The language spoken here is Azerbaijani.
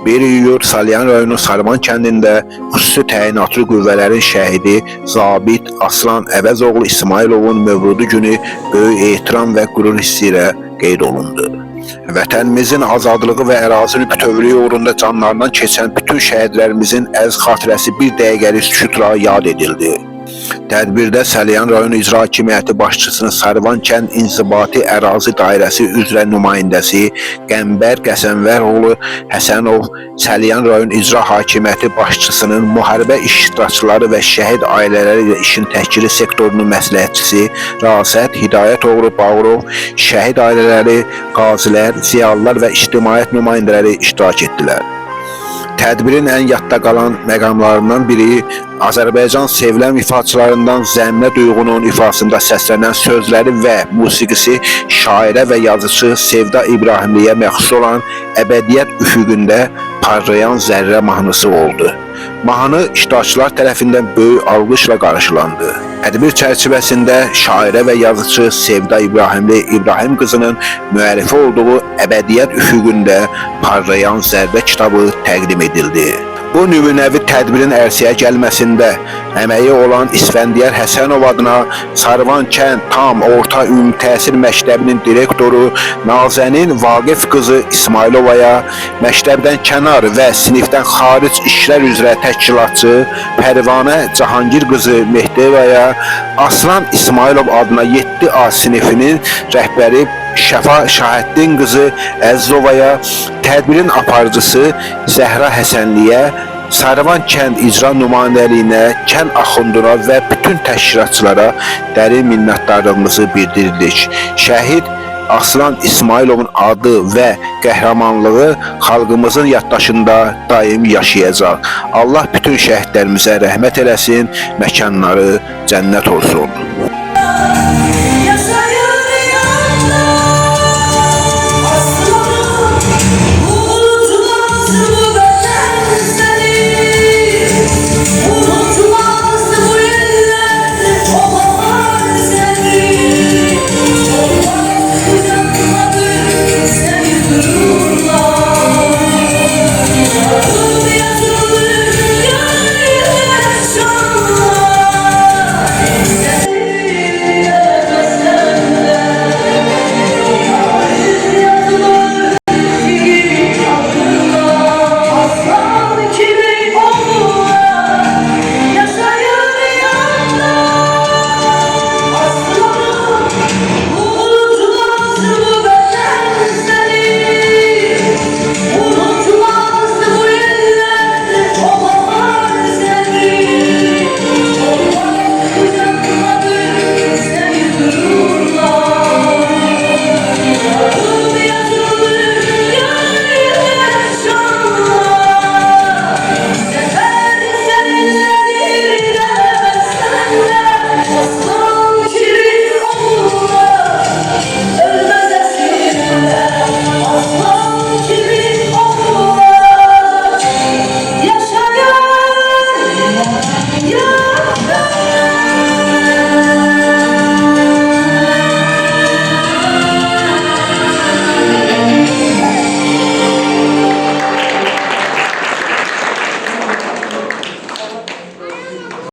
Bir iyul Salyan rayonu Sarvan kəndində xüsusi təyinatlı qüvvələrin şəhidi zabit Aslan Əvəzoğlu İsmayılovun mövludu günü böyük ehtiram və qürur hissi ilə qeyd olundu. Vətənimizin azadlığı və ərazinin bütövlüyü uğrunda canlarından keçən bütün şəhidlərimizin əziz xatirəsi bir dəqiqəlik sükutla yad edildi. Tədbirdə Salyan rayonu İcra Hakimiyyəti başçısının Sarvan kənd İnzibati Ərazi Dairəsi üzrə nümayəndəsi Qəmbər Qəsənvəroğlu Həsənov, Salyan rayon İcra Hakimiyyəti başçısının müharibə iştirakçıları və şəhid ailələri ilə işin təşkili sektorunun məsləhətçisi Rasət Hidayətoğlu Bağırov, şəhid ailələri, qazilər, ziyalılar və ictimaiyyət nümayəndələri iştirak etdilər. Tədbirin ən yadda qalan məqamlarından biri Azərbaycan sevilən ifaçılarından Zəminə Duyğunun ifasında səslənən sözləri və musiqisi şairə və yazıcı Sevda İbrahimliyə məxsus olan Əbədiyyət üfüqündə parlayan zərrə mahnısı oldu. Mahnı iştirakçılar tərəfindən böyük alqışla qarşılandı. Tədbir çərçivəsində şairə və yazıcı Sevda İbrahimli İbrahim qızının müəllifi olduğu Əbədiyyət üfüqündə parlayan zərrə kitabı təqdim edildi. Bu nümunəvi tədbirin ərsəyə gəlməsində əməyi olan İsfəndiyar Həsənov adına Sarvan kənd tam orta ümumi təhsil məktəbinin direktoru Nazənin Vaqif qızı İsmayılovaya, məktəbdən kənar və sinifdən xaric işlər üzrə təşkilatçı Pərvanə Cahangir qızı Mehdiyevaya, Aslan İsmayılov adına 7A sinifinin rəhbəri Şəfa Şahəddin qızı Əzzovaya, tədbirin aparıcısı Zəhra Həsənliyə, Sarvan kənd icra nümayəndəliyinə, kənd axunduna və bütün təşkilatçılara dərin minnətdarlığımızı bildiririk. Şəhid Aslan İsmayılovun adı və qəhrəmanlığı xalqımızın yaddaşında daim yaşayacaq. Allah bütün şəhidlərimizə rəhmət eləsin, məkanları cənnət olsun.